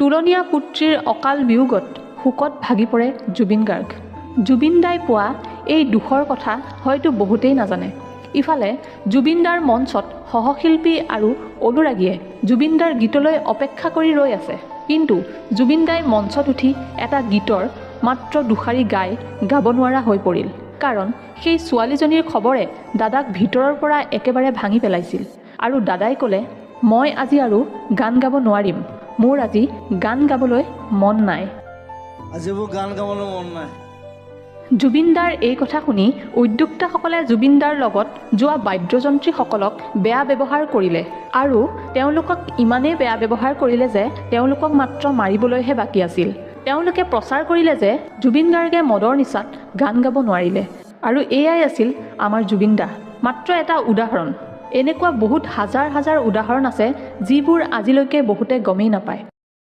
তুলনীয়া পুত্ৰীৰ অকাল বিয়োগত শোকত ভাগি পৰে জুবিন গাৰ্গ। জুবিন দাই পোৱা এই দুখৰ কথা হয়তো বহুতেই নাজানে। ইফালে জুবিন দাৰ মঞ্চত সহশিল্পী আৰু অনুৰাগীয়ে জুবিন দাৰ গীতলৈ অপেক্ষা কৰি ৰৈ আছে। কিন্তু জুবিন দাই মঞ্চত উঠি এটা গীতৰ মাত্ৰ দুশাৰী গাব নোৱাৰা হৈ পৰিল। কাৰণ সেই ছোৱালীজনীৰ খবৰে দাদাক ভিতৰৰ পৰা একেবাৰে ভাঙি পেলাইছিল। আৰু দাদাই ক'লে, মই আজি আৰু গান গাব নোৱাৰিম, মোৰ আজি গান গাবলৈ মন নাই। জুবিন দাৰ এই কথা শুনি উদ্যোক্তাসকলে জুবিন দাৰ লগত যোৱা বাদ্যযন্ত্ৰীসকলক বেয়া ব্যৱহাৰ কৰিলে আৰু তেওঁলোকক ইমানেই বেয়া ব্যৱহাৰ কৰিলে যে তেওঁলোকক মাত্ৰ মাৰিবলৈহে বাকী আছিল। তেওঁলোকে প্ৰচাৰ কৰিলে যে জুবিন গাৰ্গে মদৰ নিচাত গান গাব নোৱাৰিলে। আৰু এয়াই আছিল আমাৰ জুবিন দা। মাত্ৰ এটা উদাহৰণ। এনেকুৱা বহুত হাজাৰ হাজাৰ উদাহৰণ আছে যিবোৰ আজিলৈকে বহুতে গমেই নাপায়।